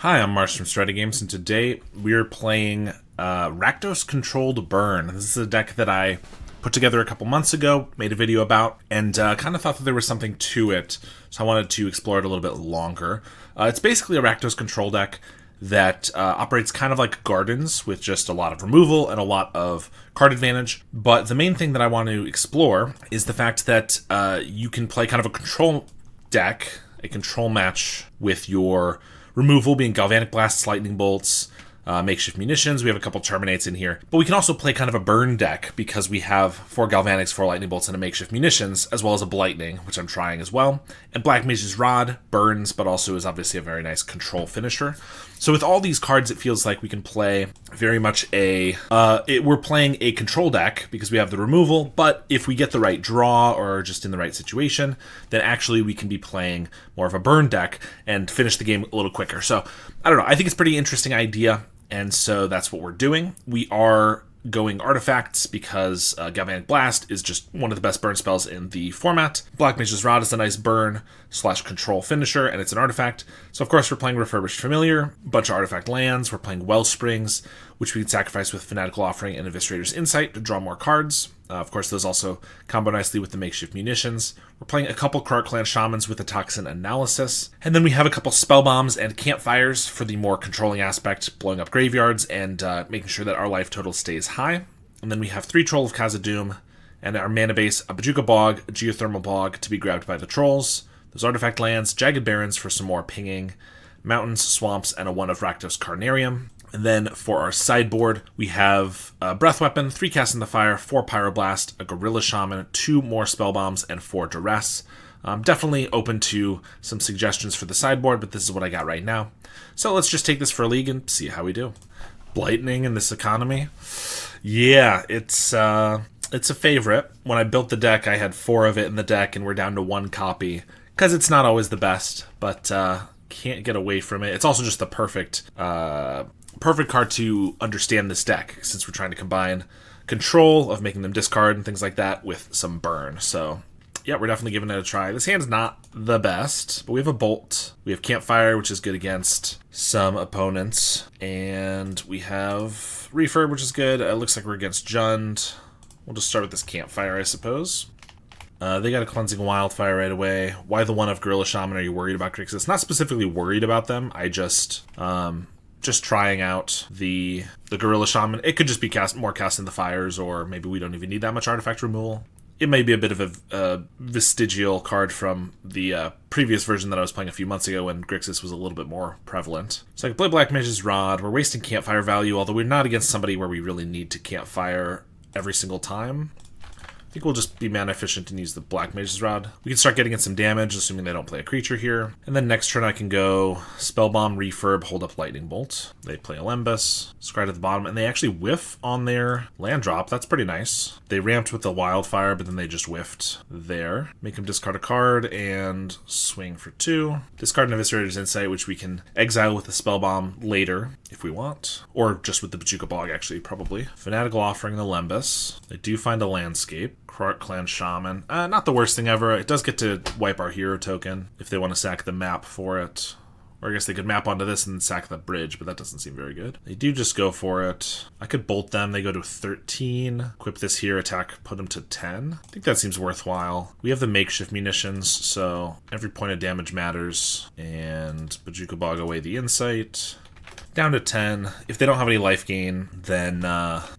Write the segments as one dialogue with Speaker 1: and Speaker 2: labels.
Speaker 1: Hi, I'm Mars from StrataGames, and today we're playing Rakdos Controlled Burn. This is a deck that I put together a couple months ago, made a video about, and kind of thought that there was something to it, so I wanted to explore it a little bit longer. It's basically a Rakdos control deck that operates kind of like Gardens, with just a lot of removal and a lot of card advantage. But the main thing that I want to explore is the fact that you can play kind of a control deck, a control match with your removal being Galvanic Blasts, Lightning Bolts, makeshift munitions. We have a couple Terminates in here. But we can also play kind of a burn deck because we have 4 Galvanics, 4 Lightning Bolts, and a makeshift munitions, as well as a Blightning, which I'm trying as well. And Black Mage's Rod burns, but also is obviously a very nice control finisher. So with all these cards, it feels like we can play very much we're playing a control deck because we have the removal, but if we get the right draw or just in the right situation, then actually we can be playing more of a burn deck and finish the game a little quicker. So, I don't know, I think it's a pretty interesting idea, and so that's what we're doing. We are going artifacts because Galvanic Blast is just one of the best burn spells in the format. Black Mage's Rod is a nice burn / control finisher, and it's an artifact. So of course we're playing Refurbished Familiar, a bunch of artifact lands. We're playing Wellsprings, which we can sacrifice with Fanatical Offering and Eviscerator's Insight to draw more cards. Of course, those also combo nicely with the makeshift munitions. We're playing a couple Krark Clan Shamans with the Toxin Analysis. And then we have a couple Spell Bombs and Campfires for the more controlling aspect, blowing up graveyards and making sure that our life total stays high. And then we have 3 Troll of Khazad-dûm, and our mana base, a Bojuka Bog, a Geothermal Bog to be grabbed by the Trolls. Those artifact lands, Jagged Barrens for some more pinging, mountains, swamps, and a 1 of Rakdos Carnarium. And then for our sideboard, we have a Breath Weapon, 3 Cast in the Fire, 4 Pyroblast, a Gorilla Shaman, 2 more Spell Bombs, and 4 Duress. I'm definitely open to some suggestions for the sideboard, but this is what I got right now. So let's just take this for a league and see how we do. Blightning in this economy? Yeah, it's a favorite. When I built the deck, I had 4 of it in the deck, and we're down to 1 copy, because it's not always the best, but can't get away from it. It's also just the perfect card to understand this deck, since we're trying to combine control of making them discard and things like that with some burn. So yeah, we're definitely giving it a try. This hand's not the best, but we have a Bolt, we have Campfire, which is good against some opponents, and we have Refurb, which is good. It looks like we're against Jund. We'll just start with this Campfire, I suppose. They got a Cleansing Wildfire right away. Why the 1 of Gorilla Shaman? Are you worried about Grixis? Not specifically worried about them. I just trying out the Gorilla Shaman. It could just be more cast in the fires, or maybe we don't even need that much artifact removal. It may be a bit of a vestigial card from the previous version that I was playing a few months ago when Grixis was a little bit more prevalent. So I can play Black Mage's Rod. We're wasting Campfire value, although we're not against somebody where we really need to Campfire every single time. I think we'll just be mana efficient and use the Black Mage's Rod. We can start getting in some damage, assuming they don't play a creature here. And then next turn I can go Spellbomb, Refurb, hold up Lightning Bolt. They play Alembus, scry at the bottom, and they actually whiff on their land drop. That's pretty nice. They ramped with the Wildfire, but then they just whiffed there. Make them discard a card and swing for 2. Discard an Eviscerator's Insight, which we can exile with the Spellbomb later if we want. Or just with the Bojuka Bog, actually, probably. Fanatical Offering and Alembus. They do find a landscape. Krark Clan Shaman. Not the worst thing ever. It does get to wipe our hero token if they want to sack the map for it. Or I guess they could map onto this and sack the bridge, but that doesn't seem very good. They do just go for it. I could bolt them. They go to 13. Equip this here, attack, put them to 10. I think that seems worthwhile. We have the makeshift munitions, so every point of damage matters. And Bojuka Bog away the insight. Down to 10. If they don't have any life gain, then,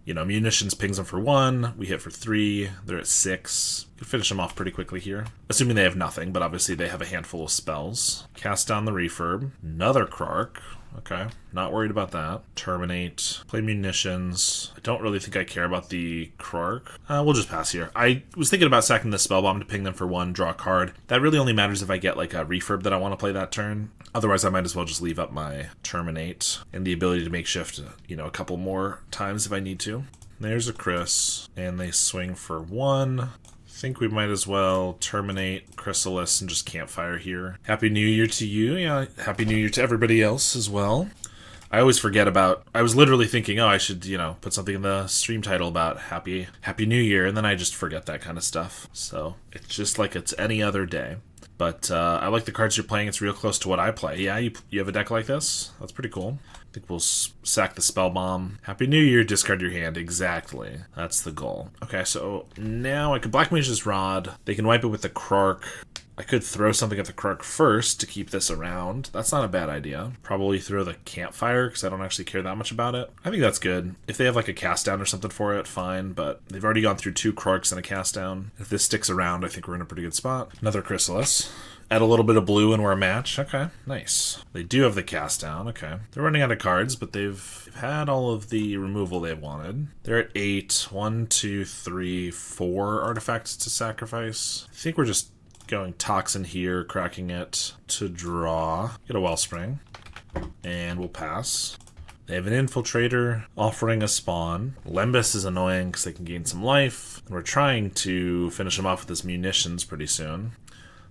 Speaker 1: munitions pings them for 1. We hit for 3. They're at 6. Could finish them off pretty quickly here. Assuming they have nothing, but obviously they have a handful of spells. Cast down the Refurb. Another Krark. Okay, not worried about that. Terminate. Play munitions. I don't really think I care about the Krark. We'll just pass here. I was thinking about sacking the Spellbomb to ping them for 1, draw a card. That really only matters if I get like a Refurb that I want to play that turn. Otherwise, I might as well just leave up my Terminate and the ability to make shift, a couple more times if I need to. There's a Chris, and they swing for 1. Think we might as well terminate Chrysalis and just Campfire here. Happy New Year to you. Yeah, Happy New Year to everybody else as well. I always forget about, I was literally thinking, I should, put something in the stream title about Happy New Year, and then I just forget that kind of stuff. So it's just like it's any other day. But I like the cards you're playing. It's real close to what I play. Yeah, you have a deck like this? That's pretty cool. I think we'll sack the Spell Bomb. Happy New Year, discard your hand. Exactly. That's the goal. Okay, so now I could Black Mage's Rod. They can wipe it with the Krark. I could throw something at the Krark first to keep this around. That's not a bad idea. Probably throw the Campfire because I don't actually care that much about it. I think that's good. If they have like a cast down or something for it, fine. But they've already gone through 2 Krarks and a cast down. If this sticks around, I think we're in a pretty good spot. Another Chrysalis. Add a little bit of blue and we're a match. Okay, nice. They do have the cast down. Okay. They're running out of cards, but they've had all of the removal they wanted. They're at 8. 1, 2, 3, 4 artifacts to sacrifice. I think we're just going Toxin here, cracking it to draw. Get a Wellspring. And we'll pass. They have an Infiltrator offering a spawn. Lembas is annoying because they can gain some life. And we're trying to finish them off with this munitions pretty soon.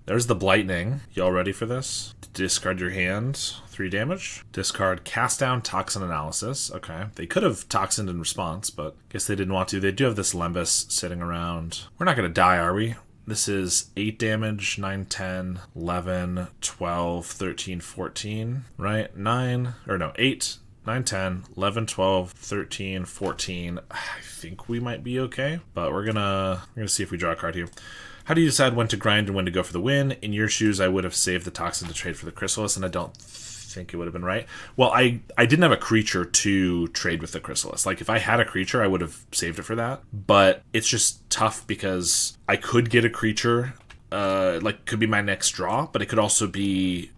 Speaker 1: There's the Blightning. Y'all ready for this? Discard your hand. 3 damage. Discard Cast Down Toxin Analysis. Okay. They could have Toxined in response, but I guess they didn't want to. They do have this Lembas sitting around. We're not going to die, are we? This is 8 damage, 9, 10, 11, 12, 13, 14, right? 8, 9, 10, 11, 12, 13, 14. I think we might be okay, but we're gonna see if we draw a card here. How do you decide when to grind and when to go for the win? In your shoes, I would have saved the Toxin to trade for the Chrysalis, and I don't think it would have been right. Well, I didn't have a creature to trade with the Chrysalis. Like, if I had a creature, I would have saved it for that. But it's just tough because I could get a creature, could be my next draw, but it could also be,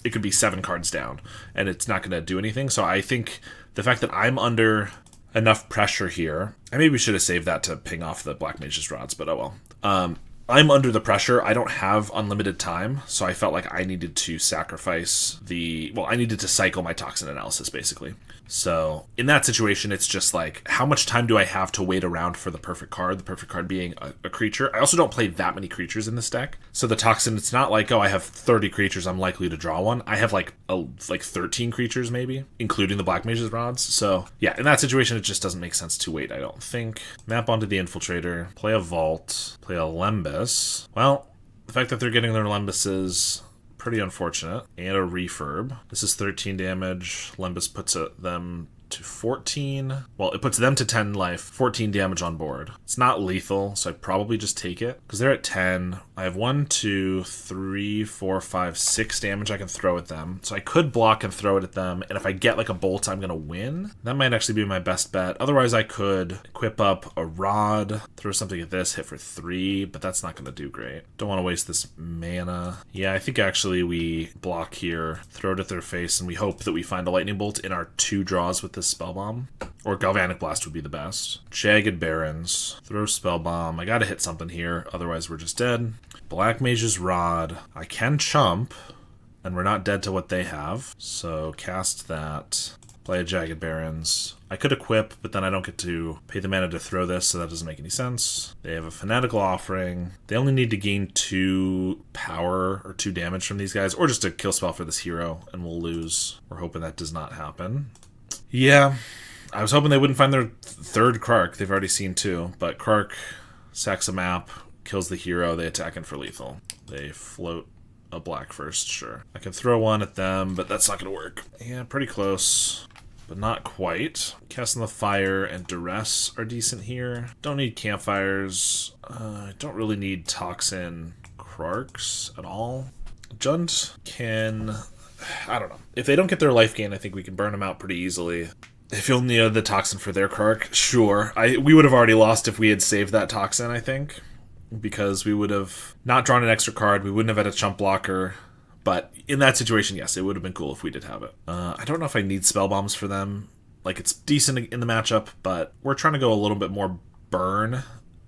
Speaker 1: it could be 7 cards down, and it's not going to do anything. So I think the fact that I'm under enough pressure here, I maybe should have saved that to ping off the Black Mage's Rods, but oh well. I'm under the pressure. I don't have unlimited time, so I felt like I needed to sacrifice I needed to cycle my Toxin Analysis, basically. So in that situation, it's just like, how much time do I have to wait around for the perfect card? The perfect card being a creature. I also don't play that many creatures in this deck. So the Toxin, it's not like, oh, I have 30 creatures, I'm likely to draw one. I have like 13 creatures maybe, including the Black Mage's Rods. So yeah, in that situation, it just doesn't make sense to wait, I don't think. Map onto the Infiltrator, play a Vault, play a Lembas. Well, the fact that they're getting their Lembases, pretty unfortunate. And a Refurb. This is 13 damage. Lembas puts them to 14. Well, it puts them to 10 life, 14 damage on board. It's not lethal, so I probably just take it. Because they're at 10. I have 1, 2, 3, 4, 5, 6 damage I can throw at them. So I could block and throw it at them. And if I get like a bolt, I'm going to win. That might actually be my best bet. Otherwise, I could equip up a Rod, throw something at this, hit for 3. But that's not going to do great. Don't want to waste this mana. Yeah, I think actually we block here, throw it at their face, and we hope that we find a Lightning Bolt in our 2 draws with this Spell Bomb. Or Galvanic Blast would be the best. Jagged Barrens. Throw Spell Bomb. I gotta hit something here, otherwise we're just dead. Black Mage's Rod. I can chump, and we're not dead to what they have. So cast that. Play a Jagged Barrens. I could equip, but then I don't get to pay the mana to throw this, so that doesn't make any sense. They have a Fanatical Offering. They only need to gain 2 power or 2 damage from these guys, or just a kill spell for this hero, and we'll lose. We're hoping that does not happen. Yeah, I was hoping they wouldn't find their 3rd Krark. They've already seen 2, but Krark sacks a map, kills the hero, they attack in for lethal. They float a black first, sure. I can throw one at them, but that's not going to work. Yeah, pretty close, but not quite. Casting the Fire and Duress are decent here. Don't need Campfires. Don't really need Toxin Krarks at all. Jund can... I don't know. If they don't get their life gain, I think we can burn them out pretty easily. If you'll need the Toxin for their Krark, sure. We would have already lost if we had saved that Toxin, I think. Because we would have not drawn an extra card. We wouldn't have had a chump blocker. But in that situation, yes, it would have been cool if we did have it. I don't know if I need Spell Bombs for them. Like, it's decent in the matchup, but we're trying to go a little bit more burn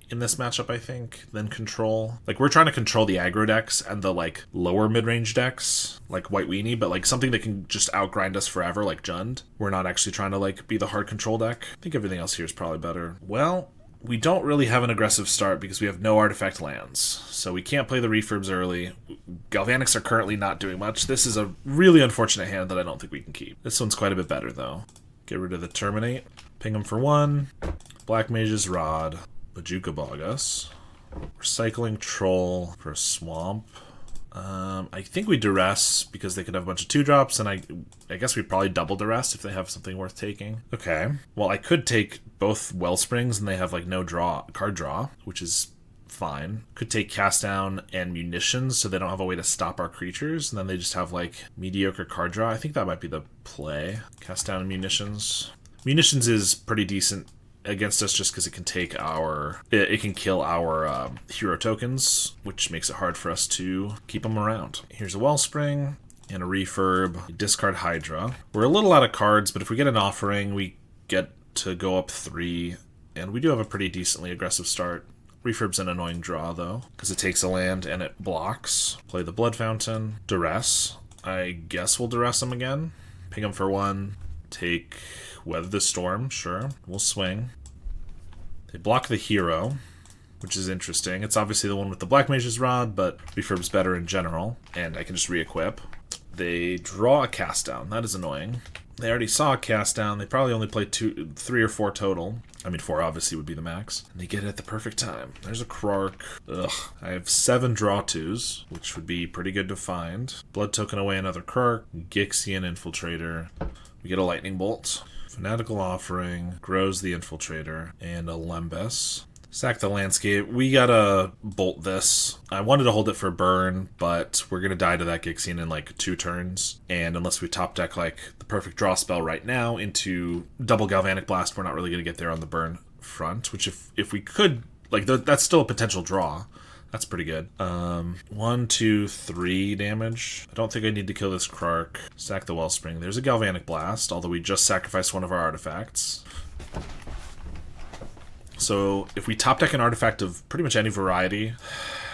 Speaker 1: in this matchup, I think, than control. Like, we're trying to control the aggro decks and the, lower mid-range decks, like White Weenie, but, something that can just outgrind us forever, like Jund. We're not actually trying to, be the hard control deck. I think everything else here is probably better. Well, we don't really have an aggressive start because we have no artifact lands, so we can't play the Refurbs early. Galvanics are currently not doing much. This is a really unfortunate hand that I don't think we can keep. This one's quite a bit better, though. Get rid of the Terminate. Ping them for 1. Black Mage's Rod. Bajuka Bogus. Recycling Troll for a Swamp. I think we duress because they could have a bunch of 2-drops, and I guess we probably double duress if they have something worth taking. Okay. Well, I could take both Wellsprings and they have like no card draw, which is fine. Could take Cast Down and Munitions so they don't have a way to stop our creatures, and then they just have like mediocre card draw. I think that might be the play. Cast Down and Munitions. Munitions is pretty decent against us just because it can take it can kill our hero tokens, which makes it hard for us to keep them around. Here's a Wellspring and a Refurb. Discard Hydra. We're a little out of cards, but if we get an Offering, we get to go up 3, and we do have a pretty decently aggressive start. Refurb's an annoying draw, though, because it takes a land and it blocks. Play the Blood Fountain. Duress. I guess we'll Duress him again. Ping him for 1. Take Weather the Storm, sure. We'll swing. They block the hero, which is interesting. It's obviously the one with the Black Mage's Rod, but Refurb's better in general, and I can just re-equip. They draw a Cast Down. That is annoying. They already saw a Cast Down. They probably only played 3 or 4 total. I mean, 4 obviously would be the max. And they get it at the perfect time. There's a Krark. Ugh. I have 7 draw 2s, which would be pretty good to find. Blood token away another Krark. Gixian Infiltrator. We get a Lightning Bolt. Fanatical Offering. Grows the Infiltrator. And a Lembas. Sack the Landscape. We gotta bolt this. I wanted to hold it for burn, but we're gonna die to that Gixian in like 2 turns. And unless we top deck like the perfect draw spell right now into double Galvanic Blast, we're not really gonna get there on the burn front. Which if we could, like that's still a potential draw. That's pretty good. 1, 2, 3 damage. I don't think I need to kill this Krark. Sack the Wellspring. There's a Galvanic Blast, although we just sacrificed one of our artifacts. So if we top deck an artifact of pretty much any variety,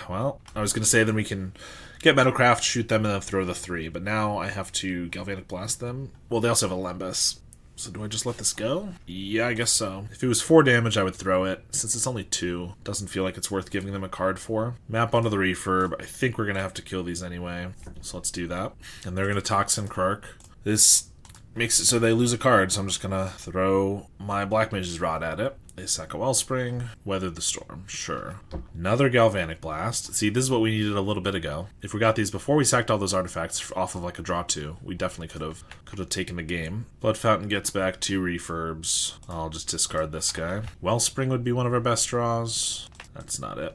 Speaker 1: well, I was going to say then we can get Metalcraft, shoot them, and then throw the 3. But now I have to Galvanic Blast them. Well, they also have a Lembas. So do I just let this go? Yeah, I guess so. If it was 4 damage, I would throw it. Since it's only 2, doesn't feel like it's worth giving them a card for. Map onto the Refurb. I think we're going to have to kill these anyway. So let's do that. And they're going to Toxin Krark. This makes it so they lose a card, so I'm just going to throw my Black Mage's Rod at it. They sack a Wellspring, Weather the Storm, sure. Another Galvanic Blast. See, this is what we needed a little bit ago. If we got these before we sacked all those artifacts off of like a draw 2, we definitely could have taken the game. Blood Fountain gets back 2 Refurbs. I'll just discard this guy. Wellspring would be one of our best draws. That's not it.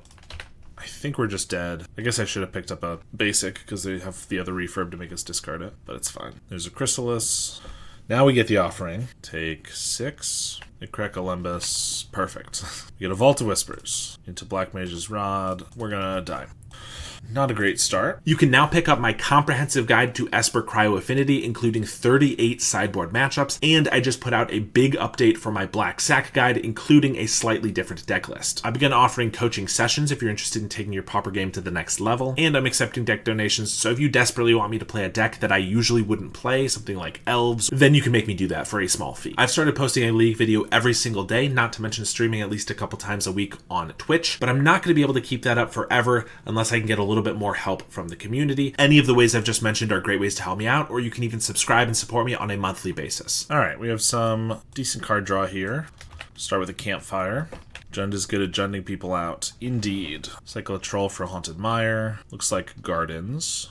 Speaker 1: I think we're just dead. I guess I should have picked up a basic because they have the other Refurb to make us discard it, but it's fine. There's a Chrysalis. Now we get the Offering. Take 6. They crack a Lembas. Perfect. We get a Vault of Whispers. Into Black Mage's Rod. We're gonna die. Not a great start.
Speaker 2: You can now pick up my comprehensive guide to Esper Cryo Affinity, including 38 sideboard matchups, and I just put out a big update for my Black Sack guide, including a slightly different deck list. I began offering coaching sessions if you're interested in taking your Pauper game to the next level, and I'm accepting deck donations, so if you desperately want me to play a deck that I usually wouldn't play, something like Elves, then you can make me do that for a small fee. I've started posting a League video every single day, not to mention streaming at least a couple times a week on Twitch, but I'm not going to be able to keep that up forever unless I can get a little bit more help from the community. Any of the ways I've just mentioned are great ways to help me out, or you can even subscribe and support me on a monthly basis.
Speaker 1: All right, we have some decent card draw here. Start with a Campfire. Jund is good at junding people out. Indeed. Cycle a Troll for Haunted Mire. Looks like Gardens.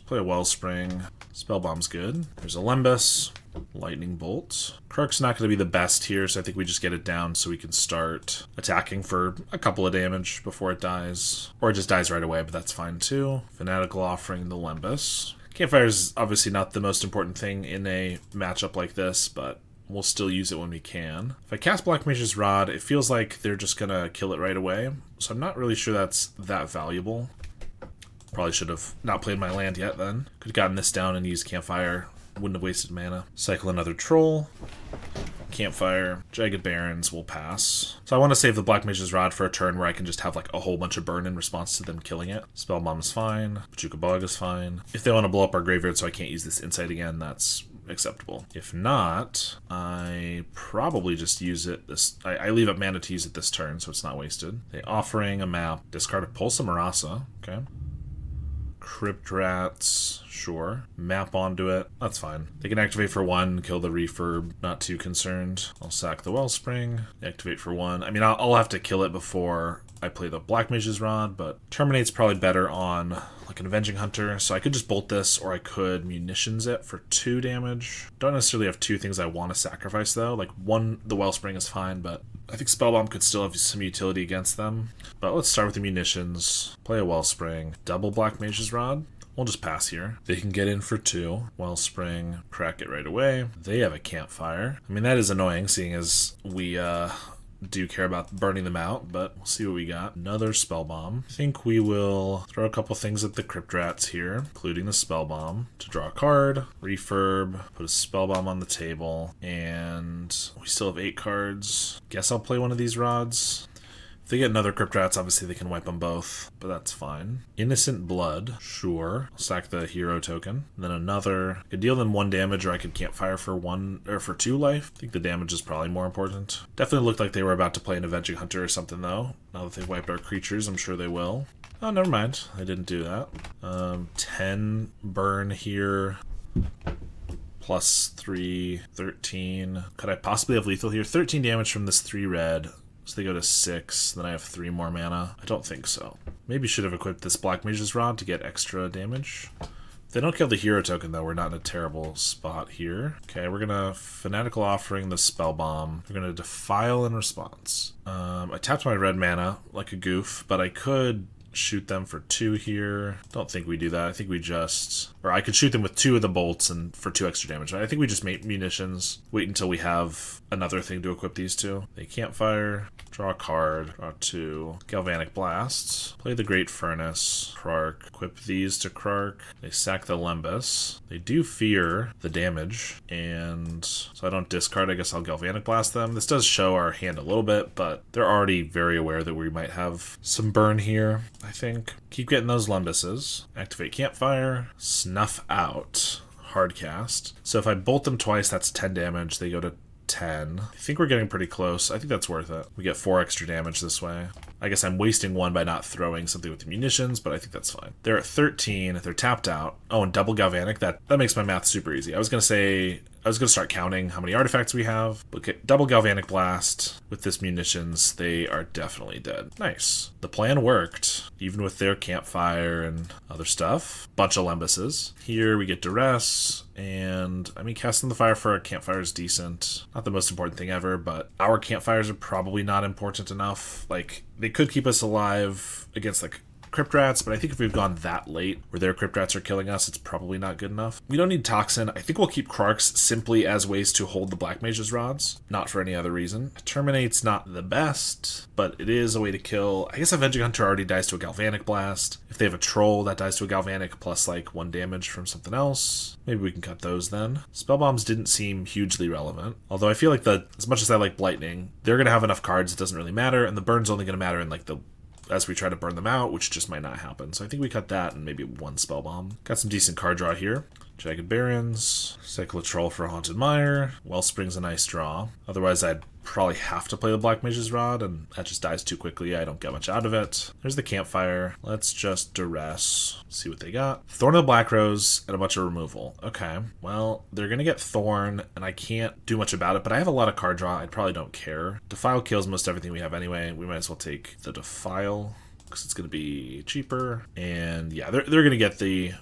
Speaker 1: Play a Wellspring. Spellbomb's good. There's a Lembas. Lightning Bolt. Krark's not going to be the best here, so I think we just get it down so we can start attacking for a couple of damage before it dies. Or it just dies right away, but that's fine too. Fanatical Offering the Lembas. Campfire is obviously not the most important thing in a matchup like this, but we'll still use it when we can. If I cast Black Mage's Rod, it feels like they're just going to kill it right away, so I'm not really sure that's that valuable. Probably should have not played my land yet then. Could have gotten this down and used Campfire. Wouldn't have wasted mana. Cycle another Troll. Campfire. Jagged Barrens will pass. So I want to save the Black Mage's Rod for a turn where I can just have like a whole bunch of burn in response to them killing it. Spellbomb is fine. Pachuca Bog is fine. If they want to blow up our graveyard so I can't use this Insight again, that's acceptable. If not, I probably just use it this... I leave up mana to use it this turn, so it's not wasted. They Offering a map. Discard a Pulse of Marasa. Okay. Crypt Rats, sure. Map onto it, that's fine. They can activate for 1, kill the Refurb, not too concerned. I'll sack the Wellspring, activate for 1. I mean, I'll have to kill it before I play the Black Mage's Rod, but Terminate's probably better on like an Avenging Hunter, so I could just bolt this, or I could Munitions it for 2 damage. Don't necessarily have 2 things I want to sacrifice though. Like 1, the Wellspring is fine, but I think Spellbomb could still have some utility against them. But let's start with the Munitions, play a Wellspring, double Black Mage's Rod. We'll just pass here. They can get in for 2. Wellspring, crack it right away. They have a Campfire. I mean, that is annoying, seeing as we do care about burning them out, but we'll see what we got. Another Spellbomb. I think we will throw a couple things at the Crypt Rats here, including the Spellbomb, to draw a card, refurb, put a Spellbomb on the table, and we still have 8 cards. Guess I'll play one of these rods. If they get another Crypt Rats, obviously they can wipe them both, but that's fine. Innocent Blood, sure. I'll sack the hero token. And then another. I could deal them 1 damage, or I could Campfire for 1 or for 2 life. I think the damage is probably more important. Definitely looked like they were about to play an Avenging Hunter or something though. Now that they've wiped our creatures, I'm sure they will. Oh, never mind. I didn't do that. 10 burn here. Plus 3, 13. Could I possibly have lethal here? 13 damage from this 3 red. So they go to 6, then I have 3 more mana. I don't think so. Maybe should have equipped this Black Mage's Rod to get extra damage. If they don't kill the hero token though, we're not in a terrible spot here. Okay, we're gonna Fanatical Offering the Spellbomb. We're gonna Defile in response. I tapped my red mana like a goof, but I could shoot them for 2 here. Don't think we do that. I think we just... Or I could shoot them with 2 of the bolts and for 2 extra damage. I think we just make Munitions. Wait until we have another thing to equip these to. They Campfire. Draw a card. Draw 2. Galvanic Blasts. Play the Great Furnace. Krark. Equip these to Krark. They sack the Lembas. They do fear the damage. And so I don't discard. I guess I'll Galvanic Blast them. This does show our hand a little bit, but they're already very aware that we might have some burn here, I think. Keep getting those Lembuses. Activate Campfire. Snuff out. Hardcast. So if I bolt them twice, that's 10 damage. They go to 10. I think we're getting pretty close. I think that's worth it. We get 4 extra damage this way. I guess I'm wasting 1 by not throwing something with the Munitions, but I think that's fine. They're at 13. They're tapped out. Oh, and double Galvanic. That makes my math super easy. I was going to start counting how many artifacts we have. But get double Galvanic Blast with this Munitions. They are definitely dead. Nice. The plan worked, even with their Campfire and other stuff. Bunch of Lembuses. Here we get Duress, and I mean, casting the fire for a Campfire is decent. Not the most important thing ever, but our Campfires are probably not important enough. Like, they could keep us alive against like Crypt Rats, but I think if we've gone that late where their Crypt Rats are killing us, it's probably not good enough. We don't need Toxin. I think we'll keep Krarks simply as ways to hold the Black Mage's Rods, not for any other reason. Terminate's not the best, but it is a way to kill. I guess Avenging Hunter already dies to a Galvanic Blast. If they have a Troll, that dies to a Galvanic plus like 1 damage from something else. Maybe we can cut those then. Spellbombs didn't seem hugely relevant, although I feel like as much as I like Blightning, they're going to have enough cards, it doesn't really matter, and the burn's only going to matter in like as we try to burn them out, which just might not happen. So I think we cut that and maybe 1 Spellbomb. Got some decent card draw here. Jagged Barrens, Cyclotroll for Haunted Mire. Wellspring's a nice draw. Otherwise, I'd probably have to play the Black Mage's Rod, and that just dies too quickly. I don't get much out of it. There's the Campfire. Let's just Duress. See what they got. Thorn of the Black Rose and a bunch of removal. Okay, well, they're going to get Thorn, and I can't do much about it, but I have a lot of card draw. I probably don't care. Defile kills most everything we have anyway. We might as well take the Defile, because it's going to be cheaper. And yeah, they're going to get the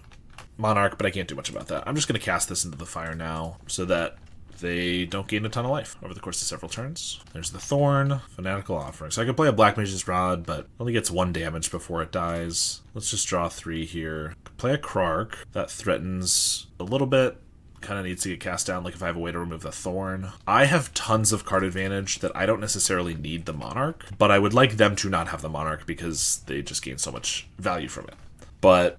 Speaker 1: Monarch, but I can't do much about that. I'm just going to cast this into the fire now so that they don't gain a ton of life over the course of several turns. There's the Thorn, Fanatical Offering. So I could play a Black Mage's Rod, but it only gets 1 damage before it dies. Let's just draw 3 here. Could play a Krark. That threatens a little bit. Kind of needs to get cast down, like if I have a way to remove the Thorn. I have tons of card advantage that I don't necessarily need the Monarch, but I would like them to not have the Monarch because they just gain so much value from it. But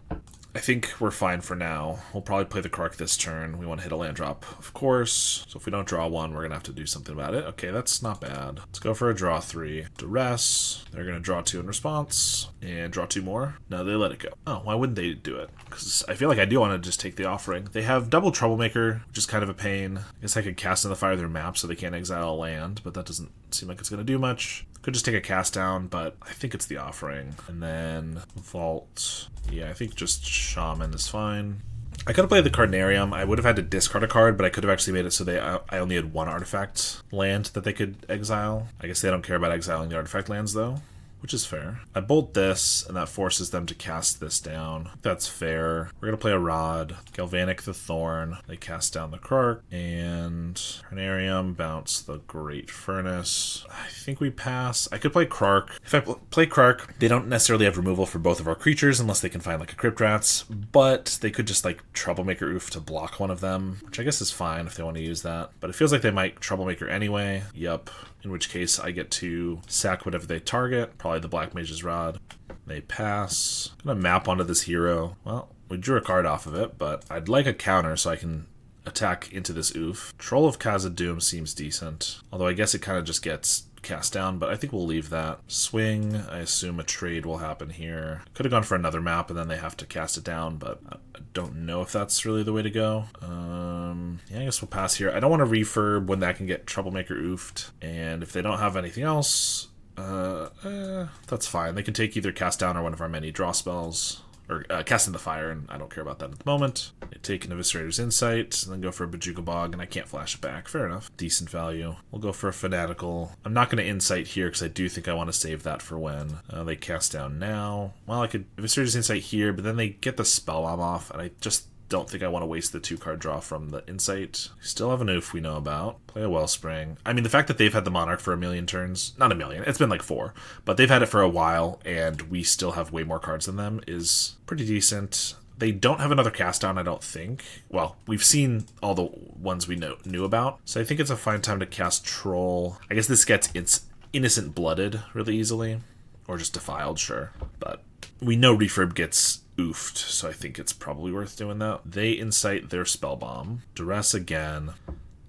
Speaker 1: I think we're fine for now. We'll probably play the Krark this turn. We want to hit a land drop, of course. So if we don't draw 1, we're going to have to do something about it. Okay, that's not bad. Let's go for a draw 3. Duress. They're going to draw 2 in response. And draw 2 more. No, they let it go. Oh, why wouldn't they do it? Because I feel like I do want to just take the offering. They have double Troublemaker, which is kind of a pain. I guess I could cast in the fire their map so they can't exile a land, but that doesn't seem like it's going to do much. Could just take a cast down, but I think it's the offering. And then Vault. Yeah, I think just Shaman is fine. I could have played the Cardinarium. I would have had to discard a card, but I could have actually made it so I only had 1 artifact land that they could exile. I guess they don't care about exiling the artifact lands, though. which is fair. I bolt this, and that forces them to cast this down. That's fair. We're going to play a Rod, Galvanic the Thorn. They cast down the Krark, and Carnarium, bounce the Great Furnace. I think we pass. I could play Krark. If I play Krark, they don't necessarily have removal for both of our creatures unless they can find like a Crypt Rats, but they could just like Troublemaker Oof to block one of them, which I guess is fine if they want to use that. But it feels like they might Troublemaker anyway. Yup. In which case I get to sack whatever they target, probably the Black Mage's Rod. They pass. I'm gonna map onto this hero. Well, we drew a card off of it, but I'd like a counter so I can attack into this oof. Troll of Khazad-dûm seems decent, although I guess it kind of just gets cast down, but I think we'll leave that. Swing, I assume a trade will happen here. Could have gone for another map and then they have to cast it down, but I don't know if that's really the way to go. Yeah, I guess we'll pass here. I don't want to refurb when that can get Troublemaker oofed, and if they don't have anything else, that's fine. They can take either cast down or one of our many draw spells, or cast in the fire, and I don't care about that at the moment. They take an Eviscerator's Insight, and then go for a Bojuka Bog, and I can't flash it back. Fair enough. Decent value. We'll go for a Fanatical. I'm not going to Insight here, because I do think I want to save that for when they cast down now. Well, I could Eviscerator's Insight here, but then they get the Spellbomb off, and I just don't think I want to waste the 2-card draw from the Insight. Still have an Oof we know about. Play a Wellspring. I mean, the fact that they've had the Monarch for a million turns, not a million, it's been like 4, but they've had it for a while, and we still have way more cards than them, is pretty decent. They don't have another cast down, I don't think. Well, we've seen all the ones we knew about, so I think it's a fine time to cast Troll. I guess this gets Innocent Blooded really easily, or just Defiled, sure, but we know Refurb gets oofed, so I think it's probably worth doing that. They incite their Spellbomb. Duress again.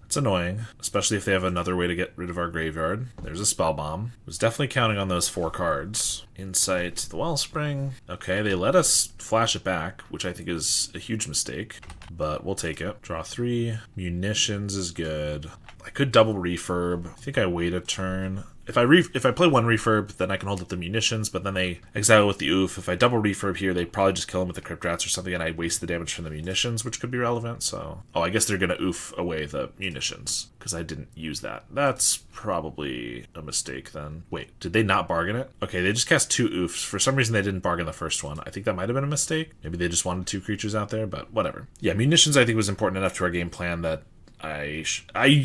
Speaker 1: It's annoying, especially if they have another way to get rid of our graveyard. There's a Spellbomb. Was definitely counting on those 4 cards. Incite the Wellspring. Okay, they let us flash it back, which I think is a huge mistake, but we'll take it. Draw 3. Munitions is good. I could double refurb. I think I wait a turn. If I play 1 refurb, then I can hold up the munitions, but then they exile with the oof. If I double refurb here, they probably just kill him with the Crypt Rats or something, and I waste the damage from the munitions, which could be relevant, so... Oh, I guess they're gonna oof away the munitions, because I didn't use that. That's probably a mistake, then. Wait, did they not bargain it? Okay, they just cast 2 oofs. For some reason, they didn't bargain the first one. I think that might have been a mistake. Maybe they just wanted 2 creatures out there, but whatever. Yeah, munitions I think was important enough to our game plan that I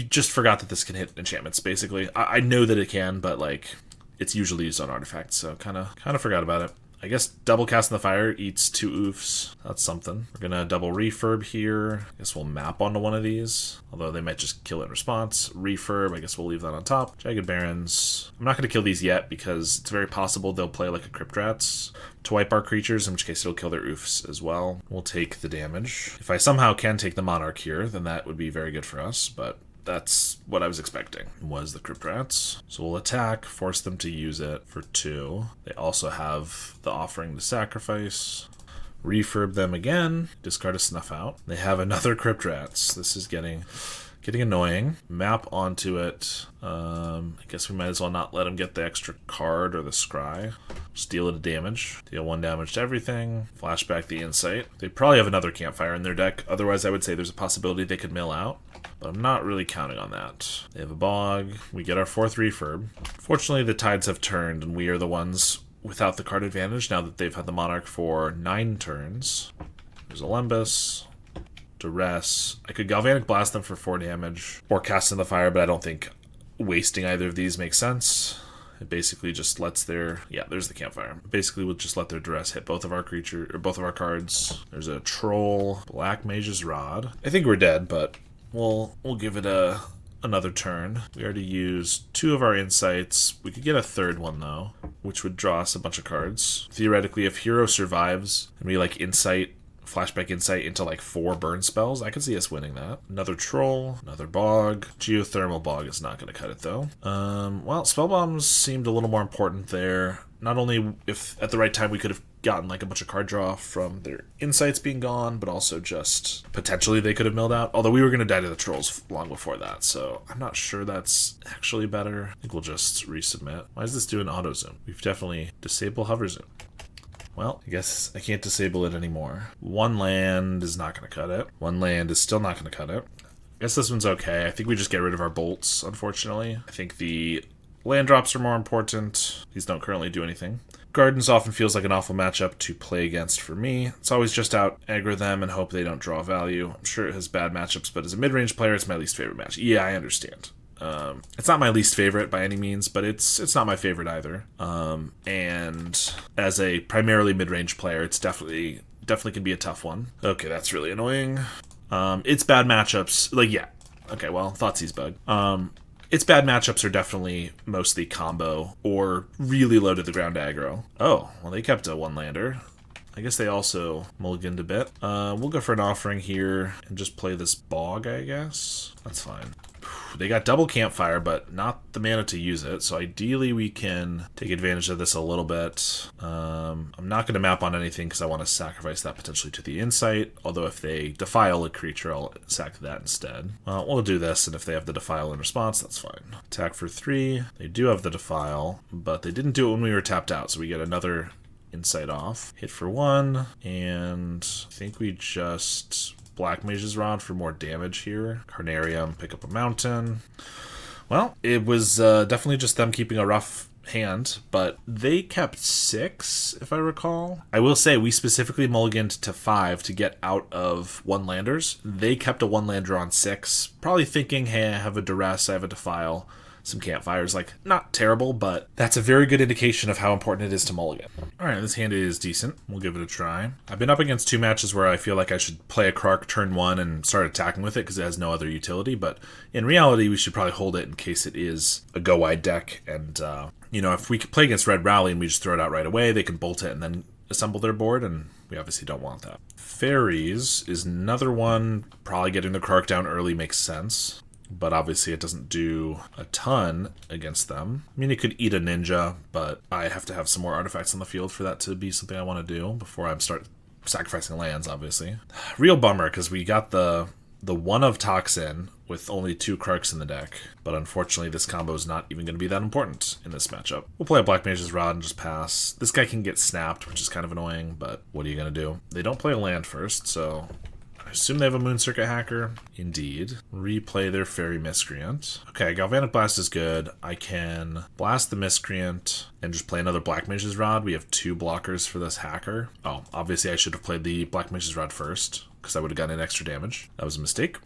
Speaker 1: just forgot that this can hit enchantments, basically. I know that it can, but, like, it's usually used on artifacts, so kind of forgot about it. I guess double cast in the fire eats 2 oofs. That's something. We're gonna double refurb here. I guess we'll map onto one of these, although they might just kill it in response. Refurb, I guess we'll leave that on top. Jagged Barons. I'm not gonna kill these yet because it's very possible they'll play like a Crypt Rats to wipe our creatures, in which case it'll kill their oofs as well. We'll take the damage. If I somehow can take the Monarch here, then that would be very good for us, but that's what I was expecting, was the Crypt Rats. So we'll attack, force them to use it for 2. They also have the Offering to Sacrifice. Refurb them again, discard a Snuff Out. They have another Crypt Rats. This is getting annoying. Map onto it. I guess we might as well not let them get the extra card or the scry. Steal it a damage. Deal 1 damage to everything. Flashback the Insight. They probably have another Campfire in their deck. Otherwise, I would say there's a possibility they could mill out, but I'm not really counting on that. They have a Bog. We get our 4th refurb. Fortunately, the tides have turned, and we are the ones without the card advantage now that they've had the Monarch for 9 turns. There's a Lembas. Duress. I could Galvanic Blast them for 4 damage, or Cast in the Fire, but I don't think wasting either of these makes sense. It basically just lets their... Yeah, there's the Campfire. Basically, we'll just let their Duress hit both of our both of our cards. There's a Troll. Black Mage's Rod. I think we're dead, but we'll give it another turn. We already used 2 of our Insights. We could get a 3rd one, though, which would draw us a bunch of cards. Theoretically, if Hero survives, and we, like, Flashback Insight into like 4 burn spells, I could see us winning that. Another Troll, another Bog. Geothermal Bog is not going to cut it, though. Well, Spellbombs seemed a little more important there. Not only if at the right time we could have gotten like a bunch of card draw from their Insights being gone, but also just potentially they could have milled out. Although we were going to die to the Trolls long before that, so I'm not sure that's actually better. I think we'll just resubmit. Why is this doing auto zoom? We've definitely disabled hover zoom. Well, I guess I can't disable it anymore. 1 land is not going to cut it. 1 land is still not going to cut it. I guess this one's okay. I think we just get rid of our bolts, unfortunately. I think the Land drops are more important. These don't currently do anything. Gardens often feels like an awful matchup to play against for me. It's always just out aggro them and hope they don't draw value. I'm sure it has bad matchups, but as a mid-range player, it's my least favorite match. Yeah, I understand. It's not my least favorite by any means, but it's not my favorite either. And as a primarily mid-range player, it's definitely can be a tough one. Okay, that's really annoying. It's bad matchups. Like, yeah. Okay, well, Thoughtseize bug. Its bad matchups are definitely mostly combo or really low to the ground aggro. Oh, well, they kept a one-lander. I guess they also mulliganed a bit. We'll go for an offering here and just play this bog, I guess. That's fine. They got double campfire, but not the mana to use it, so ideally we can take advantage of this a little bit. I'm not going to map on anything because I want to sacrifice that potentially to the insight, although if they defile a creature, I'll sack that instead. Well, we'll do this, and if they have the defile in response, that's fine. Attack for 3. They do have the defile, but they didn't do it when we were tapped out, so we get another insight off. Hit for 1, and I think we just Black Mage's Rod for more damage here. Carnarium, pick up a mountain. Well, it was definitely just them keeping a rough hand, but they kept 6, if I recall. I will say we specifically mulliganed to 5 to get out of one-landers. They kept a one-lander on 6, probably thinking, hey, I have a duress, I have a defile. Some campfires, like, not terrible, but that's a very good indication of how important it is to mulligan. Alright, this hand is decent. We'll give it a try. I've been up against 2 matches where I feel like I should play a Krark turn 1 and start attacking with it because it has no other utility, but in reality, we should probably hold it in case it is a go-wide deck, and, you know, if we could play against Red Rally and we just throw it out right away, they can bolt it and then assemble their board, and we obviously don't want that. Fairies is another one. Probably getting the Krark down early makes sense, but obviously it doesn't do a ton against them. I mean, it could eat a ninja, but I have to have some more artifacts on the field for that to be something I want to do before I start sacrificing lands, obviously. Real bummer, because we got the one of Toxin with only 2 Krarks in the deck, but unfortunately this combo is not even going to be that important in this matchup. We'll play a Black Mage's Rod and just pass. This guy can get snapped, which is kind of annoying, but what are you going to do? They don't play a land first, so I assume they have a Moon Circuit Hacker. Indeed. Replay their Fairy Miscreant. Okay, Galvanic Blast is good. I can blast the Miscreant and just play another Black Mage's Rod. We have 2 blockers for this Hacker. Oh, obviously I should have played the Black Mage's Rod first, because I would have gotten an extra damage. That was a mistake.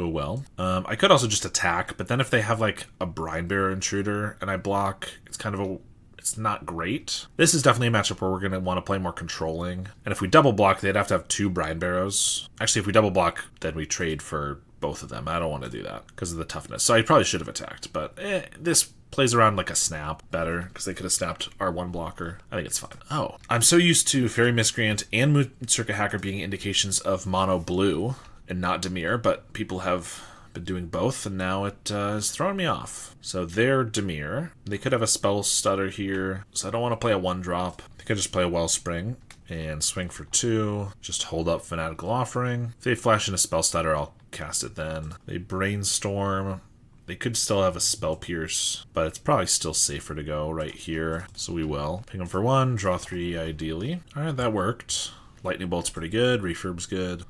Speaker 1: Oh well. I could also just attack, but then if they have like a Brinebearer Intruder and I block, it's not great. This is definitely a matchup where we're going to want to play more controlling. And if we double block, they'd have to have 2 Brine Barrows. Actually, if we double block, then we trade for both of them. I don't want to do that because of the toughness. So I probably should have attacked, but this plays around like a snap better because they could have snapped our 1 blocker. I think it's fine. Oh, I'm so used to Fairy Miscreant and Moon Circuit Hacker being indications of mono blue and not Dimir, but people have been doing both, and now it is throwing me off. So they're Dimir. They could have a Spell Stutter here, so I don't want to play a 1-drop. They could just play a Wellspring and swing for 2. Just hold up Fanatical Offering. If they flash in a Spell Stutter, I'll cast it then. They Brainstorm. They could still have a Spell Pierce, but it's probably still safer to go right here, so we will. Ping them for 1, draw 3 ideally. Alright, that worked. Lightning Bolt's pretty good, Refurb's good.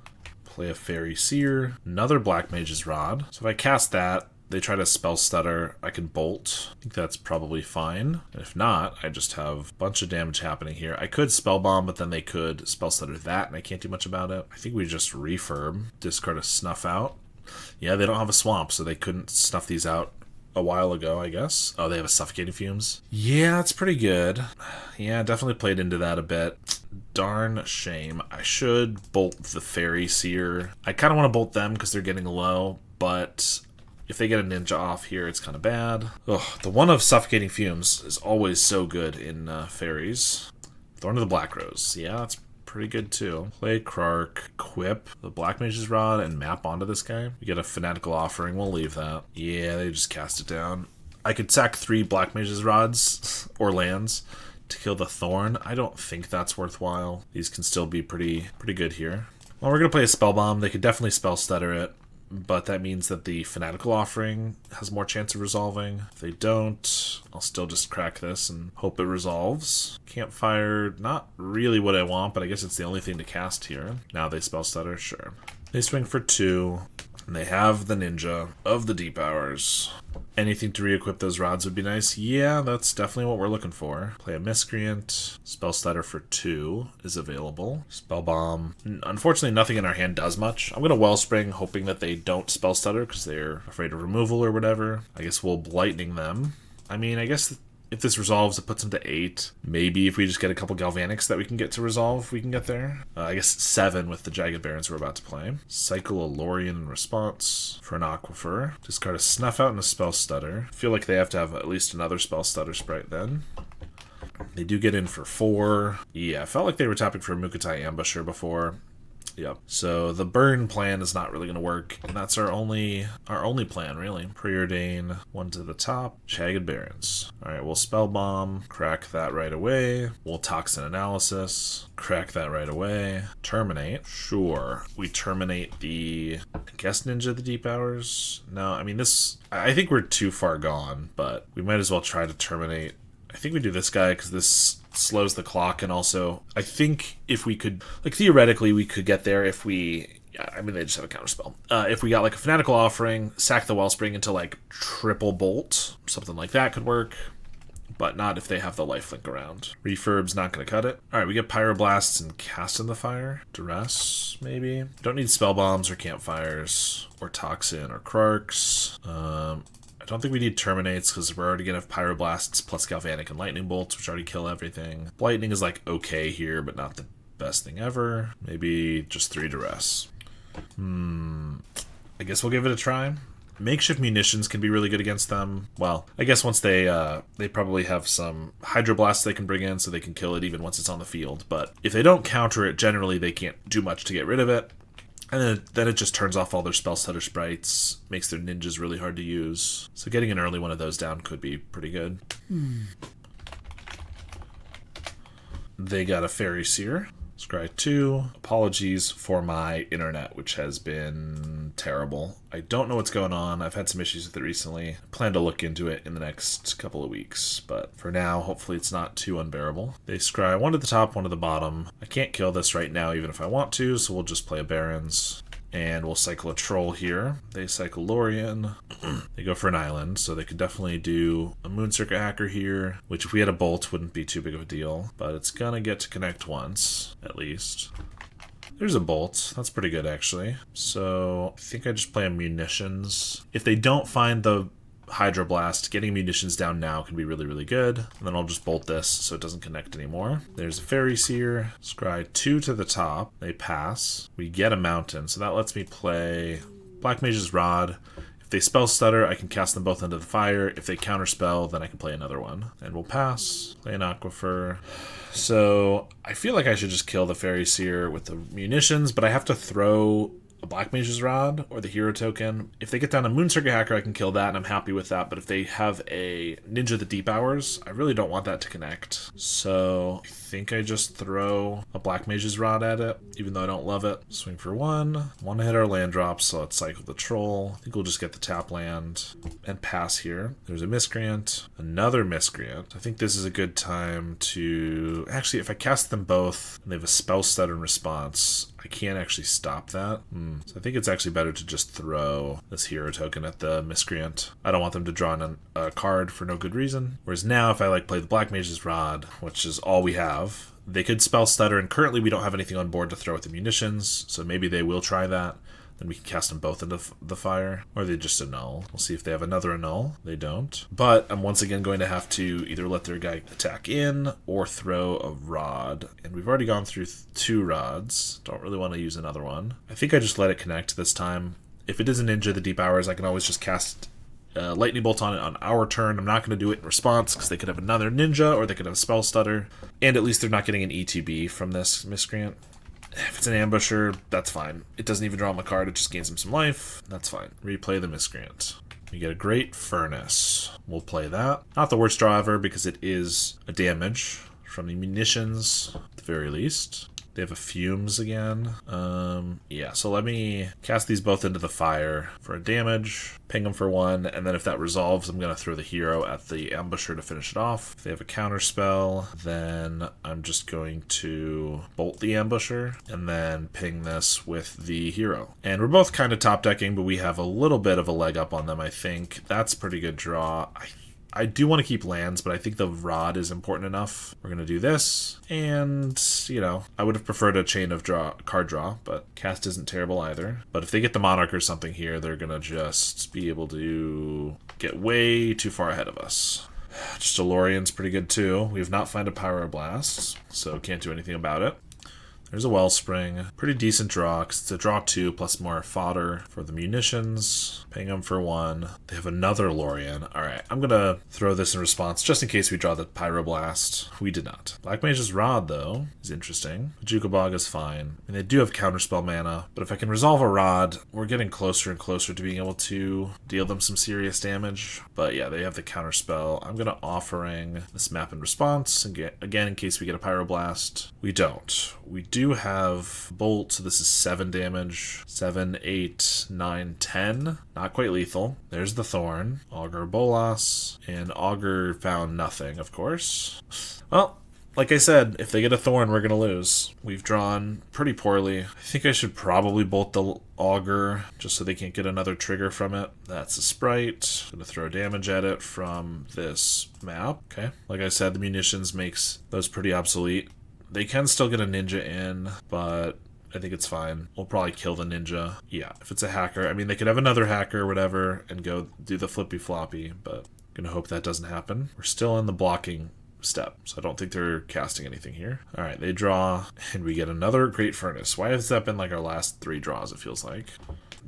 Speaker 1: Play a Fairy Seer, another Black Mage's Rod. So if I cast that, they try to Spell Stutter, I can Bolt. I think that's probably fine. And if not, I just have a bunch of damage happening here. I could Spell Bomb, but then they could Spell Stutter that, and I can't do much about it. I think we just Refurb, discard a Snuff Out. Yeah, they don't have a Swamp, so they couldn't snuff these out a while ago, I guess. Oh, they have a Suffocating Fumes. Yeah, that's pretty good. Yeah, definitely played into that a bit. Darn shame. I should bolt the Fairy Seer. I kind of want to bolt them because they're getting low, but if they get a ninja off here, it's kind of bad. Ugh, the one of Suffocating Fumes is always so good in fairies. Thorn of the Black Rose. Yeah, that's pretty good too. Play Krark, equip the Black Mage's Rod, and map onto this guy. We get a Fanatical Offering. We'll leave that. Yeah, they just cast it down. I could sack 3 Black Mage's Rods or lands to kill the Thorn. I don't think that's worthwhile. These can still be pretty good here. Well, we're going to play a Spell Bomb. They could definitely Spell Stutter it, but that means that the Fanatical Offering has more chance of resolving. If they don't, I'll still just crack this and hope it resolves. Campfire, not really what I want, but I guess it's the only thing to cast here. Now they Spell Stutter, sure. They swing for 2, and they have the Ninja of the Deep Hours. Anything to re-equip those rods would be nice. Yeah, that's definitely what we're looking for. Play a Miscreant. Spell Stutter for 2 is available. Spell Bomb. Unfortunately, nothing in our hand does much. I'm going to Wellspring, hoping that they don't Spell Stutter because they're afraid of removal or whatever. I guess we'll Lightning them. I mean, I guess if this resolves, it puts them to 8. Maybe if we just get a couple Galvanics that we can get to resolve, we can get there. I guess 7 with the Jagged Barons we're about to play. Cycle a Lorien in response for an Aquifer. Discard a Snuff Out and a Spell Stutter. I feel like they have to have at least another Spell Stutter sprite then. They do get in for 4. Yeah, I felt like they were tapping for a Mukotai Ambusher before. Yep. So the burn plan is not really going to work, and that's our only plan, really. Preordain, 1 to the top, Jagged Barons. All right, we'll Spell Bomb, crack that right away. We'll Toxin Analysis, crack that right away. Terminate, sure. We terminate the, I guess, Ninja of the Deep Hours. No, I mean this, I think we're too far gone, but we might as well try to terminate. I think we do this guy because this slows the clock, and also I think if we could, like, theoretically we could get there if we, I mean they just have a counterspell. If we got like a Fanatical Offering, sack the Wellspring into like triple bolt, something like that could work, but not if they have the lifelink around. Refurb's not going to cut it. All right, we get Pyroblasts and Cast in the Fire. Duress, maybe. Don't need Spell Bombs or Campfires or Toxin or Krarks. I don't think we need Terminates because we're already going to have Pyroblasts plus Galvanic and Lightning Bolts, which already kill everything. Lightning is like okay here, but not the best thing ever. Maybe just 3 Duress. I guess we'll give it a try. Makeshift Munitions can be really good against them. Well, I guess once they probably have some Hydroblasts they can bring in so they can kill it even once it's on the field. But if they don't counter it, generally they can't do much to get rid of it. And then it just turns off all their Spell Stutter sprites, makes their ninjas really hard to use. So getting an early one of those down could be pretty good. They got a Fairy Seer. Scry 2. Apologies for my internet, which has been terrible. I don't know what's going on. I've had some issues with it recently. I plan to look into it in the next couple of weeks, but for now, hopefully it's not too unbearable. They scry 1 to the top, 1 to the bottom. I can't kill this right now even if I want to, so we'll just play a Barons. And we'll cycle a Troll here. They cycle Lorien. They go for an island, so they could definitely do a Moon Circuit Hacker here, which if we had a Bolt wouldn't be too big of a deal, but it's gonna get to connect once, at least. There's a Bolt. That's pretty good, actually. So I think I just play a Munitions. If they don't find the Hydroblast, getting Munitions down now can be really, really good. And then I'll just Bolt this so it doesn't connect anymore. There's a Fairy Seer. Scry 2 to the top. They pass. We get a Mountain, so that lets me play Black Mage's Rod. If they Spell Stutter, I can cast them both into the fire. If they Counterspell, then I can play another one. And we'll pass. Play an Aquifer. So I feel like I should just kill the Fairy Seer with the Munitions, but I have to throw a Black Mage's Rod or the hero token. If they get down a Moon Circuit Hacker, I can kill that, and I'm happy with that. But if they have a Ninja of the Deep Hours, I really don't want that to connect. So I think I just throw a Black Mage's Rod at it, even though I don't love it. Swing for 1. Want to hit our land drops, so let's cycle the Troll. I think we'll just get the tap land and pass here. There's a Miscreant, another Miscreant. I think this is a good time to... Actually, if I cast them both and they have a Spell Stutter in response, I can't actually stop that. So I think it's actually better to just throw this hero token at the Miscreant. I don't want them to draw in a card for no good reason. Whereas now, if I like play the Black Mage's Rod, which is all we have, they could Spell Stutter, and currently we don't have anything on board to throw with the Munitions, so maybe they will try that. Then we can cast them both into the fire, or they just annul. We'll see if they have another annul. They don't. But I'm once again going to have to either let their guy attack in or throw a rod. And we've already gone through 2 rods. Don't really want to use another one. I think I just let it connect this time. If it is a Ninja of the Deep Hours, I can always just cast Lightning Bolt on it on our turn. I'm not going to do it in response because they could have another Ninja or they could have a Spell Stutter. And at least they're not getting an ETB from this Miscreant. If it's an Ambusher, that's fine. It doesn't even draw him a card, it just gains him some life. That's fine. Replay the Miscreant. We get a Great Furnace. We'll play that. Not the worst draw ever because it is a damage from the Munitions, at the very least. They have a Fumes again. Yeah, so let me cast these both into the fire for a damage, ping them for 1, and then if that resolves, I'm going to throw the hero at the ambusher to finish it off. If they have a counter spell, then I'm just going to bolt the ambusher and then ping this with the hero. And we're both kind of top decking, but we have a little bit of a leg up on them, I think. That's a pretty good draw. I do want to keep lands, but I think the rod is important enough. We're going to do this, and, you know, I would have preferred a chain of card draw, but cast isn't terrible either. But if they get the Monarch or something here, they're going to just be able to get way too far ahead of us. Just a Lorien's pretty good too. We have not found a Pyroblast, so can't do anything about it. There's a Wellspring. Pretty decent draw, because it's a draw 2 plus more fodder for the munitions. Paying them for 1. They have another Lorien. Alright, I'm going to throw this in response, just in case we draw the Pyroblast. We did not. Black Mage's Rod, though, is interesting. Jukabog is fine. And they do have Counterspell mana, but if I can resolve a Rod, we're getting closer and closer to being able to deal them some serious damage. But yeah, they have the Counterspell. I'm going to offering this map in response, again, in case we get a Pyroblast. We don't. We do have Bolt, so this is 7 damage. 7, 8, 9, 10. Not quite lethal. There's the Thorn. Augur Bolas. And Augur found nothing, of course. Well, like I said, if they get a Thorn, we're going to lose. We've drawn pretty poorly. I think I should probably Bolt the Augur, just so they can't get another trigger from it. That's a Sprite. I'm going to throw damage at it from this map. Okay. Like I said, the munitions makes those pretty obsolete. They can still get a ninja in, but I think it's fine. We'll probably kill the ninja. Yeah, if it's a hacker. I mean, they could have another hacker or whatever and go do the flippy floppy, but I'm gonna hope that doesn't happen. We're still in the blocking step, so I don't think they're casting anything here. All right, they draw, and we get another Great Furnace. Why has that been like our last 3 draws, it feels like?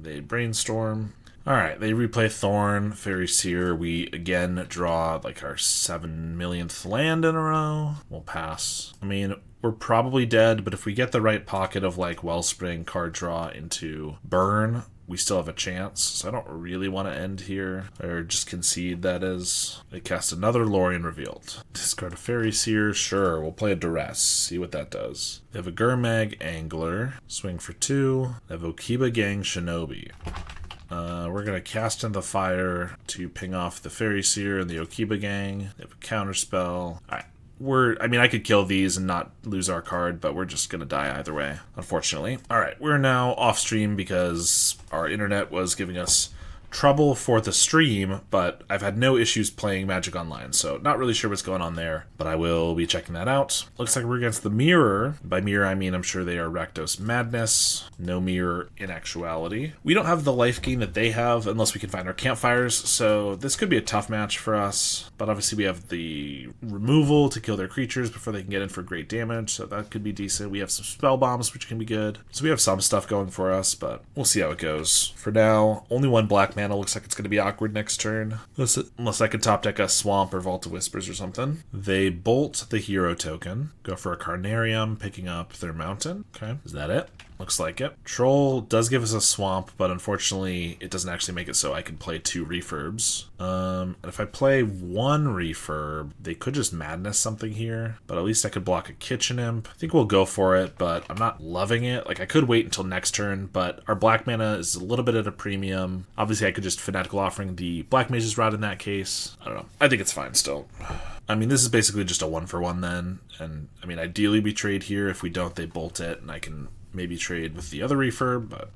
Speaker 1: They brainstorm. Alright, they replay Thorn, Fairy Seer. We again draw like our 7 millionth land in a row. We'll pass. I mean, we're probably dead, but if we get the right pocket of like Wellspring, card draw into burn, we still have a chance. So I don't really want to end here, or just concede, that is. They cast another Lorien Revealed. Discard a Fairy Seer, sure, we'll play a Duress, see what that does. They have a Gurmag Angler, swing for 2. They have Okiba Gang Shinobi. We're going to cast in the fire to ping off the Fairy Seer and the Okiba Gang. They have a counterspell. Alright, I mean, I could kill these and not lose our card, but we're just going to die either way, unfortunately. Alright, we're now off stream because our internet was giving us trouble for the stream, but I've had no issues playing Magic Online, so not really sure what's going on there, but I will be checking that out. Looks like we're against the Mirror. By Mirror, I mean I'm sure they are Rakdos Madness. No Mirror in actuality. We don't have the life gain that they have unless we can find our campfires, so this could be a tough match for us, but obviously we have the removal to kill their creatures before they can get in for great damage, so that could be decent. We have some spell bombs, which can be good. So we have some stuff going for us, but we'll see how it goes. For now, only 1 black mana. Looks like it's going to be awkward next turn. Unless I can top deck a Swamp or Vault of Whispers or something. They bolt the hero token. Go for a Carnarium, picking up their mountain. Okay, is that it? Looks like it. Troll does give us a Swamp, but unfortunately it doesn't actually make it so I can play 2 refurbs. And if I play 1 refurb, they could just Madness something here, but at least I could block a Kitchen Imp. I think we'll go for it, but I'm not loving it. Like, I could wait until next turn, but our black mana is a little bit at a premium. Obviously I could just Fanatical Offering the Black Mage's Rod in that case. I don't know. I think it's fine still. I mean, this is basically just a 1-for-1 then, and I mean, ideally we trade here. If we don't, they bolt it, and I can maybe trade with the other refurb, but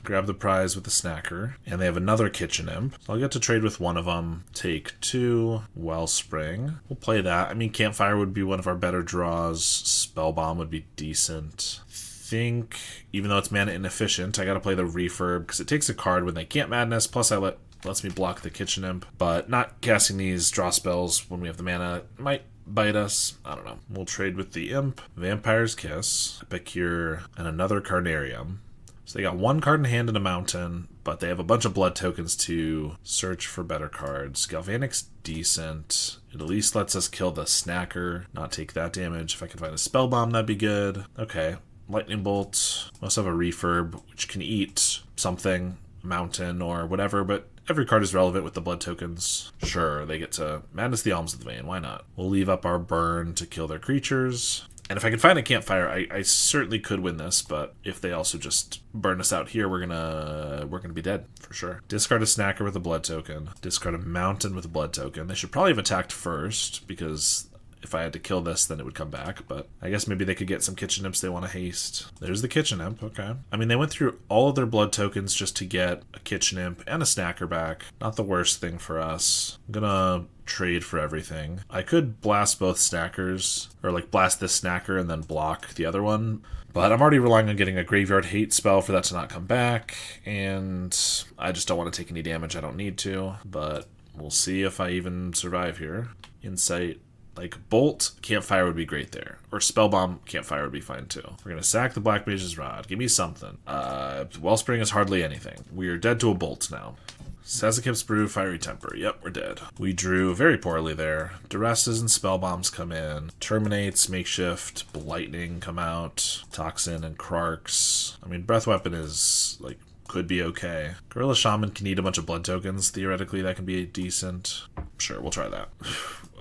Speaker 1: grab the prize with the Snacker. And they have another Kitchen Imp. So I'll get to trade with one of them. Take 2, Wellspring. We'll play that. I mean, Campfire would be one of our better draws. Spellbomb would be decent. Think, even though it's mana inefficient, I gotta play the refurb because it takes a card when they can't Madness, plus lets me block the Kitchen Imp. But not casting these draw spells when we have the mana might bite us. I don't know. We'll trade with the Imp. Vampire's Kiss, Epicure, and another Carnarium. So they got 1 card in hand and a mountain, but they have a bunch of blood tokens to search for better cards. Galvanic's decent. It at least lets us kill the Snacker, not take that damage. If I can find a Spell Bomb, that'd be good. Okay. Lightning Bolt. Must have a refurb, which can eat something, mountain or whatever, but every card is relevant with the blood tokens. Sure, they get to Madness the Alms of the Vein, why not? We'll leave up our burn to kill their creatures, And if I can find a campfire, I certainly could win this, but if they also just burn us out here, we're gonna be dead for sure. Discard a snacker with a blood token. Discard a mountain with a blood token. They should probably have attacked first, because if I had to kill this, then it would come back, but I guess maybe they could get some kitchen imps they want to haste. There's the kitchen imp, okay. I mean, they went through all of their blood tokens just to get a kitchen imp and a snacker back. Not the worst thing for us. I'm gonna trade for everything. I could blast both snackers, or like blast this snacker and then block the other one, but I'm already relying on getting a graveyard hate spell for that to not come back, and I just don't want to take any damage I don't need to, but we'll see if I even survive here. Insight. Like, Bolt, Campfire would be great there. Or Spellbomb, Campfire would be fine too. We're going to sack the Black Mage's Rod. Give me something. Wellspring is hardly anything. We are dead to a Bolt now. StrataGames Brew, Fiery Temper. Yep, we're dead. We drew very poorly there. Duresses and Spellbombs come in. Terminates, Makeshift, Lightning come out. Toxin and Krarks. I mean, Breath Weapon is, like, could be okay. Gorilla Shaman can eat a bunch of blood tokens. Theoretically, that can be decent. Sure, we'll try that.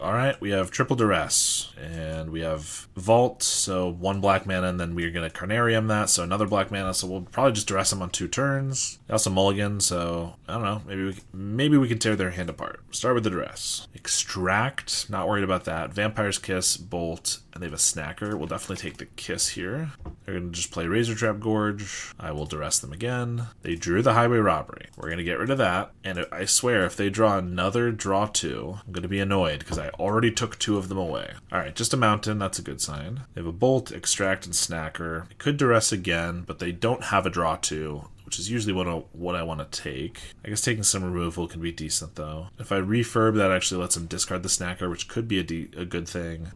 Speaker 1: Alright, we have triple duress, and we have vault, so 1 black mana, and then we're going to carnarium that, so another black mana, so we'll probably just duress them on 2 turns. They also mulligan, so I don't know, maybe we can tear their hand apart. Start with the duress. Extract, not worried about that. Vampire's Kiss, Bolt, and they have a snacker. We'll definitely take the Kiss here. They're going to just play Razor Trap Gorge. I will duress them again. They drew the Highway Robbery. We're going to get rid of that, and I swear, if they draw another draw 2, I'm going to be annoyed, because I already took 2 of them away. Alright, just a mountain, that's a good sign. They have a Bolt, Extract, and Snacker. They could duress again, but they don't have a draw 2, which is usually what I want to take. I guess taking some removal can be decent, though. If I refurb, that actually lets them discard the Snacker, which could be a good thing.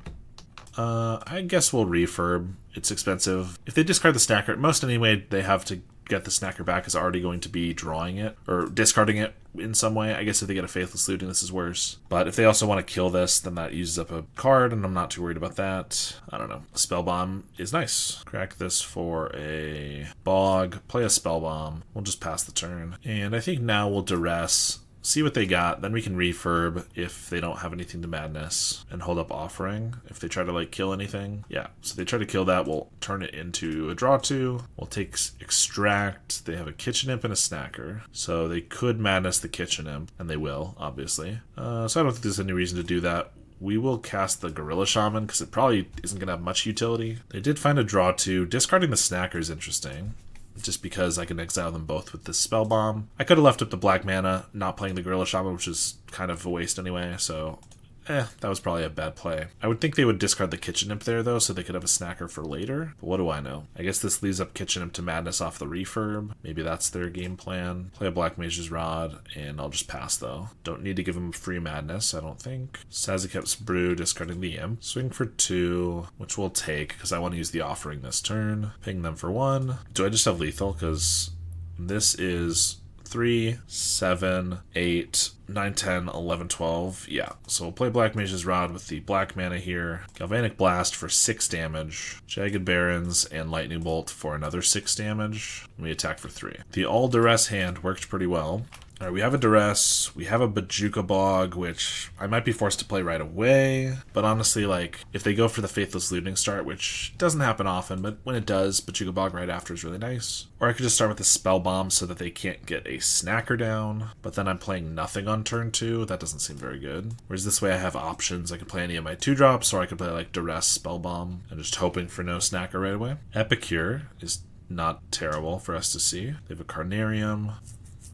Speaker 1: I guess we'll refurb. It's expensive. If they discard the Snacker, at most anyway, they have to get the Snacker back is already going to be drawing it, or discarding it in some way. I guess if they get a Faithless Looting, this is worse. But if they also want to kill this, then that uses up a card, and I'm not too worried about that. I don't know. Spellbomb is nice. Crack this for a Bog, play a Spellbomb. We'll just pass the turn. And I think now we'll duress, see what they got, then we can refurb if they don't have anything to Madness, and hold up Offering if they try to like kill anything. Yeah, so they try to kill that, we'll turn it into a draw 2. We'll take Extract. They have a Kitchen Imp and a Snacker, so they could Madness the Kitchen Imp, and they will, obviously. So I don't think there's any reason to do that. We will cast the Gorilla Shaman, because it probably isn't going to have much utility. They did find a draw 2. Discarding the Snacker is interesting, just because I can exile them both with this Spellbomb. I could have left up the black mana, not playing the Gorilla Shaman, which is kind of a waste anyway, so that was probably a bad play. I would think they would discard the Kitchen Imp there, though, so they could have a Snacker for later. But what do I know? I guess this leaves up Kitchen Imp to Madness off the refurb. Maybe that's their game plan. Play a Black Mage's Rod, and I'll just pass, though. Don't need to give them free Madness, I don't think. StrataGames Brew, discarding the Imp. Swing for 2, which we'll take, because I want to use the Offering this turn. Ping them for 1. Do I just have lethal? Because this is 3, 7, 8, 9, 10, 11, 12. Yeah, so we'll play Black Mage's Rod with the black mana here. Galvanic Blast for 6 damage. Jagged Barrens and Lightning Bolt for another 6 damage. We attack for 3. The all duress hand worked pretty well. Alright, we have a Duress, we have a Bajuka Bog, which I might be forced to play right away, but honestly, like, if they go for the Faithless Looting start, which doesn't happen often, but when it does, Bajuka Bog right after is really nice. Or I could just start with the Spell Bomb so that they can't get a Snacker down, but then I'm playing nothing on turn 2, that doesn't seem very good. Whereas this way I have options, I could play any of my 2-drops, or I could play like Duress, Spell Bomb, and just hoping for no Snacker right away. Epicure is not terrible for us to see. They have a Carnarium,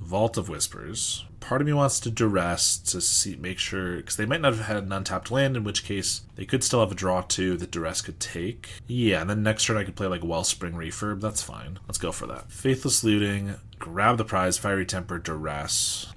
Speaker 1: Vault of Whispers. Part of me wants to duress to make sure, because they might not have had an untapped land, in which case they could still have a draw 2 that duress could take. Yeah, and then next turn I could play like Wellspring Refurb. That's fine. Let's go for that. Faithless Looting, grab the prize, Fiery Temper, duress.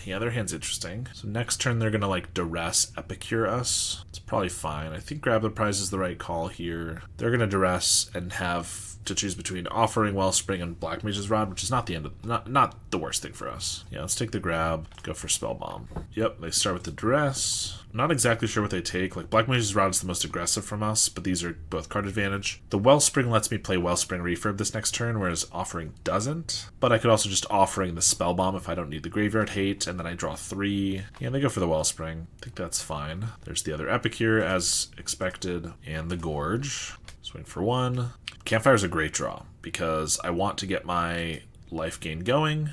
Speaker 1: Yeah, their hand's interesting. So next turn they're gonna like duress Epicure us. It's probably fine. I think grab the prize is the right call here. They're gonna duress and have to choose between Offering, Wellspring, and Black Mage's Rod, which is not the end of not the worst thing for us. Yeah, let's take the grab, go for Spell Bomb. Yep, they start with the Duress. Not exactly sure what they take. Like, Black Mage's Rod is the most aggressive from us, but these are both card advantage. The Wellspring lets me play Wellspring Refurb this next turn, whereas Offering doesn't. But I could also just Offering the Spell Bomb if I don't need the Graveyard Hate, and then I draw 3. Yeah, they go for the Wellspring. I think that's fine. There's the other Epicure, as expected, and the Gorge. Swing for 1. Campfire is a great draw, because I want to get my life gain going,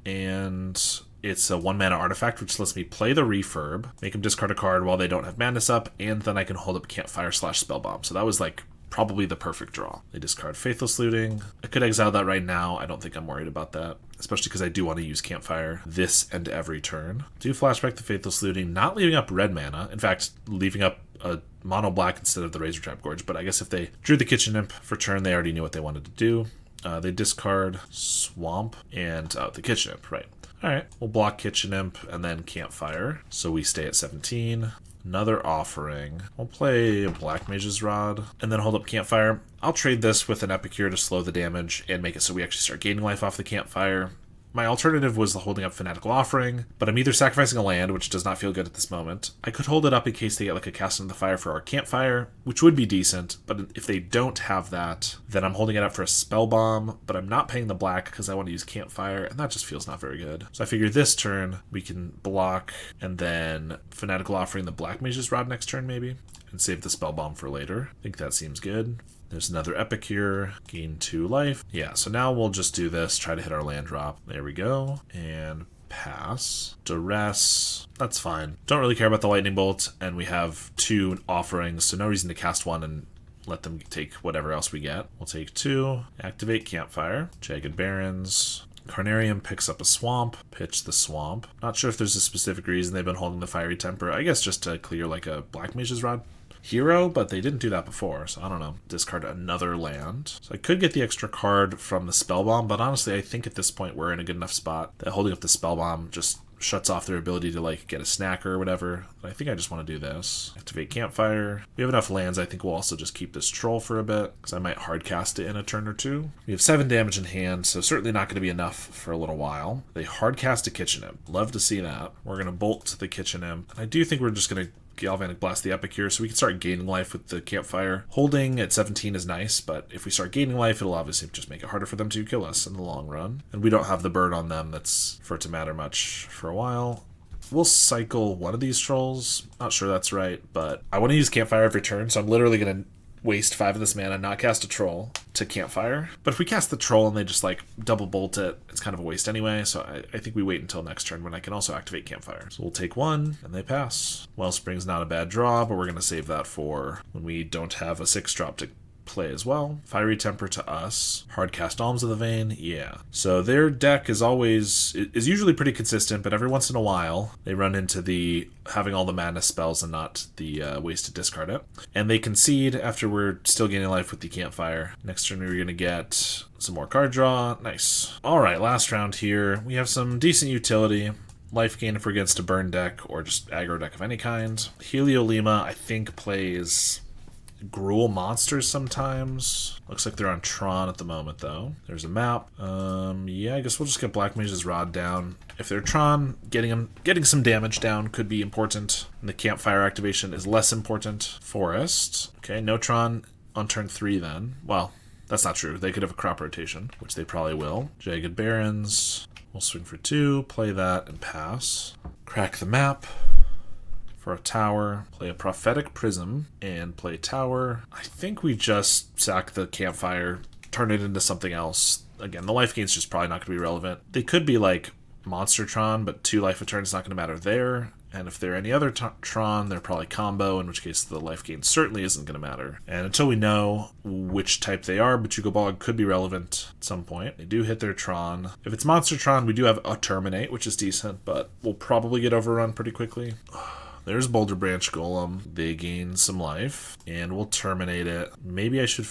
Speaker 1: and it's a 1-mana artifact, which lets me play the Refurb, make them discard a card while they don't have madness up, and then I can hold up Campfire / Spellbomb. So that was like probably the perfect draw. They discard Faithless Looting. I could exile that right now. I don't think I'm worried about that, especially because I do want to use Campfire this and every turn. Do flashback the Faithless Looting, not leaving up red mana. In fact, leaving up a mono black instead of the Razortrap Gorge. But I guess if they drew the Kitchen Imp for turn, they already knew what they wanted to do. They discard Swamp and the Kitchen Imp, right. Alright, we'll block Kitchen Imp and then Campfire. So we stay at 17. Another Offering. We'll play Black Mage's Rod and then hold up Campfire. I'll trade this with an Epicure to slow the damage and make it so we actually start gaining life off the Campfire. My alternative was holding up Fanatical Offering, but I'm either sacrificing a land, which does not feel good at this moment. I could hold it up in case they get like a Cast into the Fire for our Campfire, which would be decent, but if they don't have that, then I'm holding it up for a Spell Bomb, but I'm not paying the black because I want to use Campfire, and that just feels not very good. So I figure this turn, we can block, and then Fanatical Offering the Black Mage's Rod next turn maybe, and save the Spell Bomb for later. I think that seems good. There's another Epicure, gain 2 life. Yeah, so now we'll just do this, try to hit our land drop. There we go. And pass. Duress, that's fine. Don't really care about the Lightning Bolt, and we have 2 offerings, so no reason to cast 1 and let them take whatever else we get. We'll take 2, activate Campfire, Jagged Barrens. Carnarium picks up a Swamp, pitch the Swamp. Not sure if there's a specific reason they've been holding the Fiery Temper. I guess just to clear like a Black Mage's Rod hero, but they didn't do that before, so I don't know. Discard another land. So I could get the extra card from the Spellbomb, but honestly I think at this point we're in a good enough spot that holding up the Spellbomb just shuts off their ability to like get a snack or whatever. But I think I just want to do this. Activate Campfire. We have enough lands. I think we'll also just keep this Troll for a bit, because I might hardcast it in a turn or 2. We have 7 damage in hand, so certainly not going to be enough for a little while. They hardcast a Kitchen Imp. Love to see that. We're going to bolt the Kitchen Imp. And I do think we're just going to Galvanic Blast the Epicure so we can start gaining life with the Campfire. Holding at 17 is nice, but if we start gaining life, it'll obviously just make it harder for them to kill us in the long run. And we don't have the bird on them that's for it to matter much for a while. We'll cycle one of these trolls. Not sure that's right, but I want to use Campfire every turn, so I'm literally going to waste 5 of this mana, not cast a troll to Campfire. But if we cast the troll and they just like double bolt it, it's kind of a waste anyway, so I think we wait until next turn when I can also activate Campfire. So we'll take 1 and they pass. Wellspring's not a bad draw, but we're going to save that for when we don't have a 6-drop to play as well. Fiery Temper to us. Hardcast Alms of the Vein, yeah. So their deck is usually pretty consistent, but every once in a while they run into the having all the madness spells and not the ways to discard it. And they concede after we're still gaining life with the Campfire. Next turn we're going to get some more card draw. Nice. Alright, last round here. We have some decent utility. Life gain if we're against a burn deck or just aggro deck of any kind. Heliolima, I think, plays Gruul monsters sometimes. Looks like they're on Tron at the moment though. There's a map. Yeah, I guess we'll just get Black Mage's Rod down. If they're Tron, getting some damage down could be important. And the Campfire activation is less important. Forest. Okay, no Tron on turn 3 then. Well, that's not true. They could have a crop rotation, which they probably will. Jagged Barrens. We'll swing for 2, play that, and pass. Crack the map. For a tower, play a Prophetic Prism, and play tower. I think we just sack the Campfire, turn it into something else. Again, the life gain's just probably not going to be relevant. They could be like Monstertron, but 2 life a turn is not going to matter there. And if they're any other Tron, they're probably combo, in which case the life gain certainly isn't going to matter. And until we know which type they are, Bachuga Bog could be relevant at some point. They do hit their Tron. If it's Monstertron, we do have a Terminate, which is decent, but we'll probably get overrun pretty quickly. There's Boulder Branch Golem. They gain some life, and we'll terminate it. Maybe I should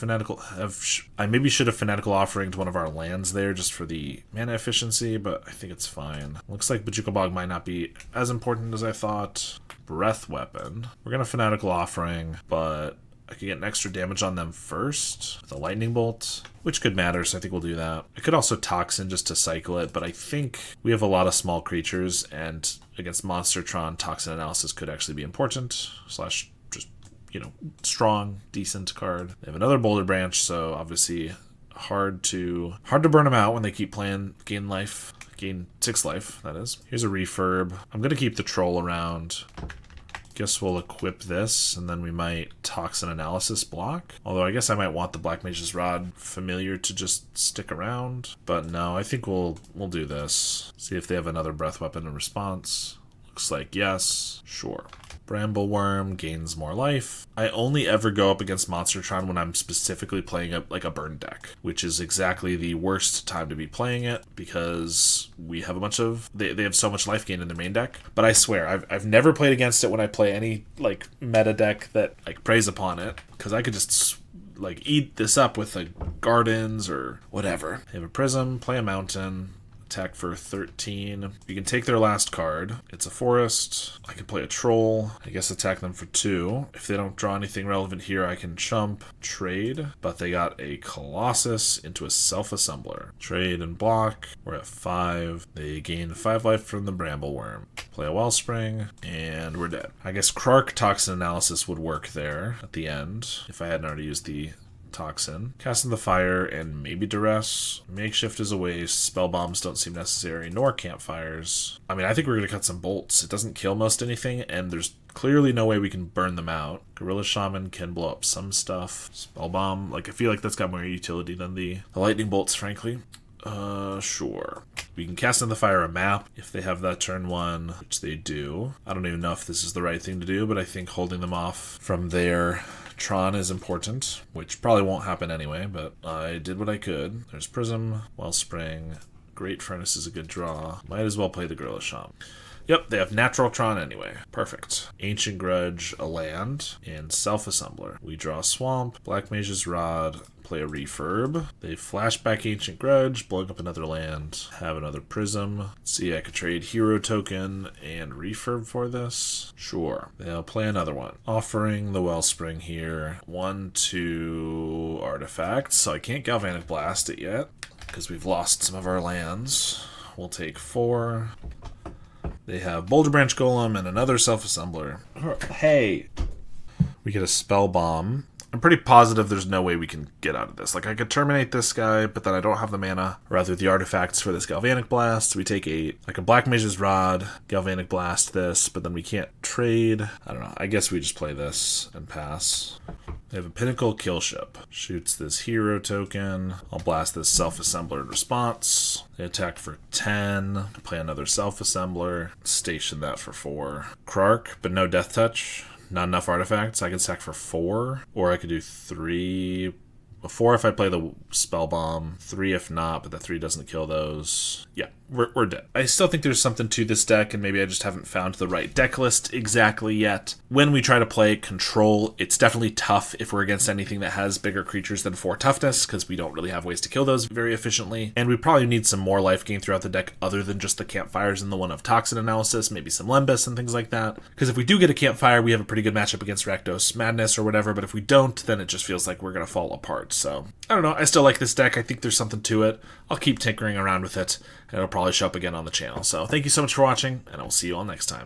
Speaker 1: maybe should have Fanatical Offering to one of our lands there just for the mana efficiency, but I think it's fine. Looks like Bajuka Bog might not be as important as I thought. Breath Weapon. We're gonna Fanatical Offering, but I could get an extra damage on them first with a Lightning Bolt, which could matter, so I think we'll do that. I could also Toxin just to cycle it, but I think we have a lot of small creatures, and against Monstertron, Toxin Analysis could actually be important, / just, strong, decent card. They have another Boulder Branch, so obviously hard to burn them out when they keep playing gain life gain 6 life, that is. Here's a refurb. I'm going to keep the troll around. Guess we'll equip this, and then we might Toxin Analysis block. Although I guess I might want the Black Mage's Rod familiar to just stick around. But no, I think we'll do this. See if they have another breath weapon in response. Looks like yes. Sure. Bramble Worm gains more life. I only ever go up against Monstertron when I'm specifically playing a burn deck, which is exactly the worst time to be playing it because we have a bunch of they have so much life gain in their main deck. But I swear I've never played against it when I play any like meta deck that like preys upon it, because I could just like eat this up with like gardens or whatever. They have a prism, play a mountain. Attack for 13. You can take their last card. It's a forest. I can play a troll. I guess attack them for 2. If they don't draw anything relevant here, I can chump, trade. But they got a Colossus into a self-assembler. Trade and block. We're at 5. They gain 5 life from the Bramble Worm. Play a Wellspring, and we're dead. I guess Krark Toxin Analysis would work there at the end, if I hadn't already used the Toxin. Cast in the Fire and maybe Duress. Makeshift is a waste. Spell bombs don't seem necessary, nor campfires. I mean, I think we're going to cut some bolts. It doesn't kill most anything, and there's clearly no way we can burn them out. Gorilla Shaman can blow up some stuff. Spell bomb, like I feel like that's got more utility than the lightning bolts, frankly. Sure. We can cast in the Fire a map if they have that turn 1, which they do. I don't even know if this is the right thing to do, but I think holding them off from their Tron is important, which probably won't happen anyway, but I did what I could. There's Prism, Wellspring, Great Furnace is a good draw. Might as well play the Gorilla Shaman. Yep, they have Natural Tron anyway. Perfect. Ancient Grudge, a land, and Self-Assembler. We draw Swamp, Black Mage's Rod, play a refurb. They flashback Ancient Grudge, blowing up another land, have another Prism. Let's see, I could trade Hero Token and refurb for this. Sure. They'll play another one. Offering the Wellspring here. 1, 2 artifacts, so I can't Galvanic Blast it yet, because we've lost some of our lands. We'll take 4. They have Boulder Branch Golem and another Self-Assembler. Hey! We get a Spell Bomb. I'm pretty positive there's no way we can get out of this. Like, I could terminate this guy, but then I don't have the mana, or rather the artifacts for this Galvanic Blast. So we take 8. Like a Black Mage's Rod, Galvanic Blast this, but then we can't trade. I don't know. I guess we just play this and pass. They have a Pinnacle Killship. Shoots this Hero Token. I'll blast this Self-Assembler in response. They attack for 10. Play another Self-Assembler. Station that for 4. Krark, but no Death Touch. Not enough artifacts. I can sack for 4, or I could do 3. 4 if I play the Spell Bomb, 3 if not, but the 3 doesn't kill those. Yeah, we're dead. I still think there's something to this deck, and maybe I just haven't found the right deck list exactly yet. When we try to play Control, it's definitely tough if we're against anything that has bigger creatures than 4 toughness, because we don't really have ways to kill those very efficiently, and we probably need some more life gain throughout the deck other than just the campfires and the one of Toxin Analysis, maybe some Lembas and things like that. Because if we do get a campfire, we have a pretty good matchup against Rakdos Madness or whatever, but if we don't, then it just feels like we're going to fall apart. So, I don't know, I still like this deck. I think there's something to it. I'll keep tinkering around with it, and it'll probably show up again on the channel. So thank you so much for watching, and I will see you all next time.